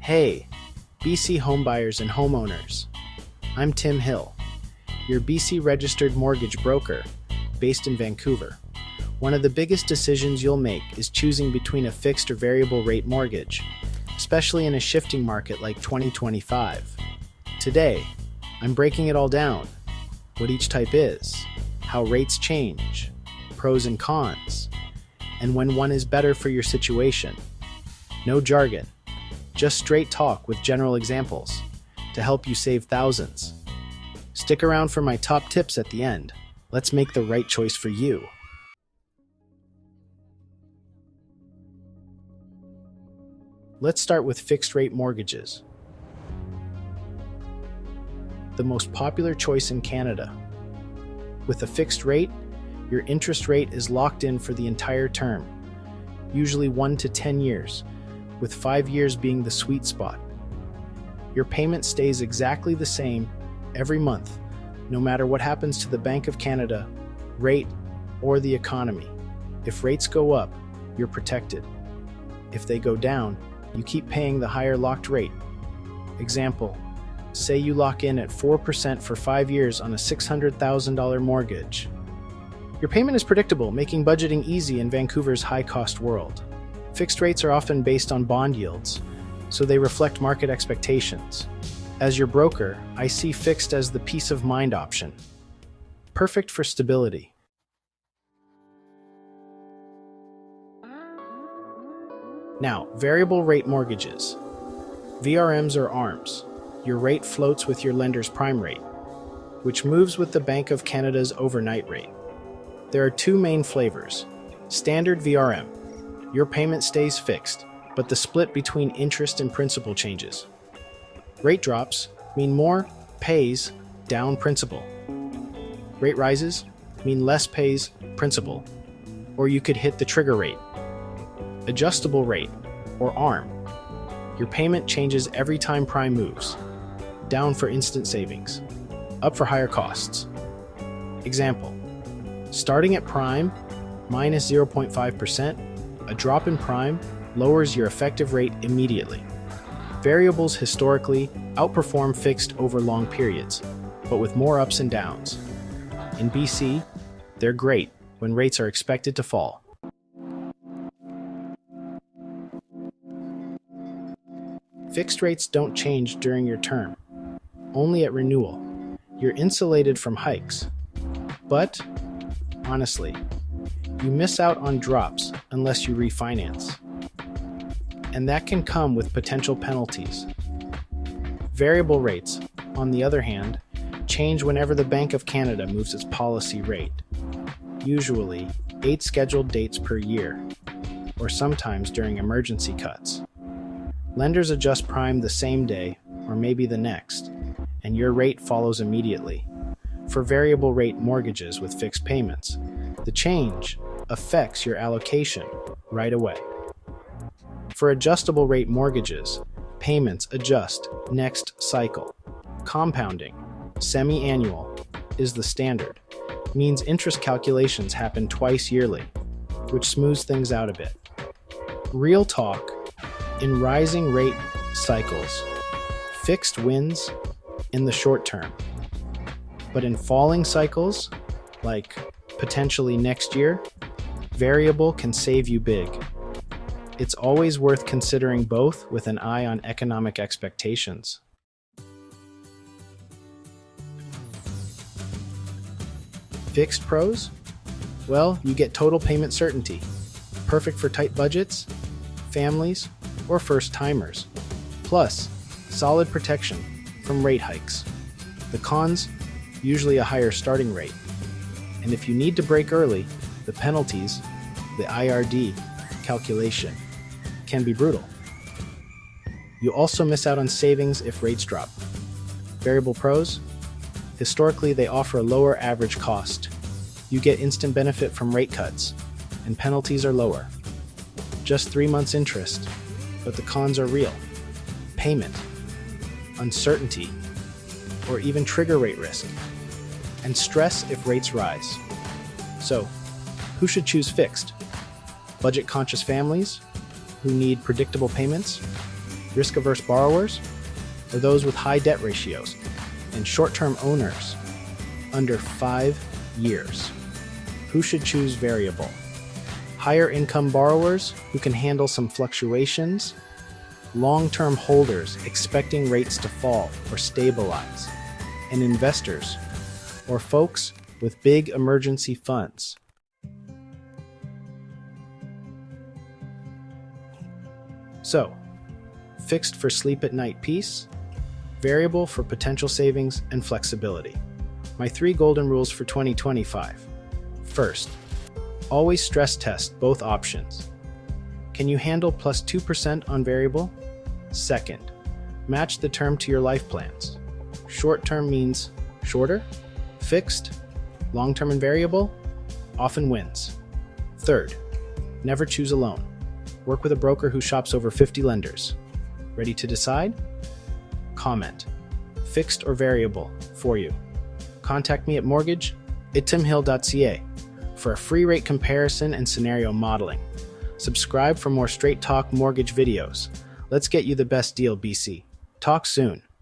Hey, BC homebuyers and homeowners. I'm Tim Hill, your BC registered mortgage broker based in Vancouver. One of the biggest decisions you'll make is choosing between a fixed or variable rate mortgage, especially in a shifting market like 2025. Today, I'm breaking it all down: what each type is, how rates change, pros and cons, and when one is better for your situation. No jargon, just straight talk with general examples to help you save thousands. Stick around for my top tips at the end. Let's make the right choice for you. Let's start with fixed rate mortgages. The most popular choice in Canada. With a fixed rate, your interest rate is locked in for the entire term, usually 1 to 10 years, with 5 years being the sweet spot. Your payment stays exactly the same every month, no matter what happens to the Bank of Canada, rate, or the economy. If rates go up, you're protected. If they go down, you keep paying the higher locked rate. Example, say you lock in at 4% for 5 years on a $600,000 mortgage. Your payment is predictable, making budgeting easy in Vancouver's high-cost world. Fixed rates are often based on bond yields, so they reflect market expectations. As your broker, I see fixed as the peace of mind option. Perfect for stability. Now, variable rate mortgages. VRMs or ARMs. Your rate floats with your lender's prime rate, which moves with the Bank of Canada's overnight rate. There are two main flavors. Standard VRM. Your payment stays fixed, but the split between interest and principal changes. Rate drops mean more pays, down principal. Rate rises mean less pays, principal. Or you could hit the trigger rate. Adjustable rate, or ARM. Your payment changes every time prime moves. Down for instant savings, up for higher costs. Example, starting at prime, minus 0.5%, a drop in prime lowers your effective rate immediately. Variables historically outperform fixed over long periods, but with more ups and downs. In BC, they're great when rates are expected to fall. Fixed rates don't change during your term, only at renewal. You're insulated from hikes. But, honestly, you miss out on drops unless you refinance. And that can come with potential penalties. Variable rates, on the other hand, change whenever the Bank of Canada moves its policy rate. Usually, 8 scheduled dates per year, or sometimes during emergency cuts. Lenders adjust prime the same day, or maybe the next, and your rate follows immediately. For variable rate mortgages with fixed payments, the change affects your allocation right away. For adjustable rate mortgages, payments adjust next cycle. Compounding, semi-annual, is the standard. Means interest calculations happen twice yearly, which smooths things out a bit. Real talk, in rising rate cycles, fixed wins in the short term. But in falling cycles, like potentially next year, variable can save you big. It's always worth considering both with an eye on economic expectations. Fixed pros? Well, you get total payment certainty. Perfect for tight budgets, families, or first-timers. Plus, solid protection from rate hikes. The cons? Usually a higher starting rate. And if you need to break early, the penalties, the IRD calculation, can be brutal. You also miss out on savings if rates drop. Variable pros? Historically, they offer a lower average cost. You get instant benefit from rate cuts, and penalties are lower. Just 3 months interest, but the cons are real. Payment, uncertainty, or even trigger rate risk, and stress if rates rise. So, who should choose fixed? Budget-conscious families who need predictable payments, Risk-averse borrowers or those with high debt ratios and short-term owners under 5 years? Who should choose variable? Higher income borrowers who can handle some fluctuations, long-term holders expecting rates to fall or stabilize, and investors or folks with big emergency funds. So, fixed for sleep at night peace, variable for potential savings and flexibility. My 3 golden rules for 2025. First, always stress test both options. Can you handle plus 2% on variable? Second, match the term to your life plans. Short term means shorter, fixed, long term and variable often wins. Third, never choose alone. Work with a broker who shops over 50 lenders. Ready to decide? Comment, fixed or variable, for you. Contact me at mortgage@timhill.ca for a free rate comparison and scenario modeling. Subscribe for more Straight Talk mortgage videos. Let's get you the best deal, BC. Talk soon.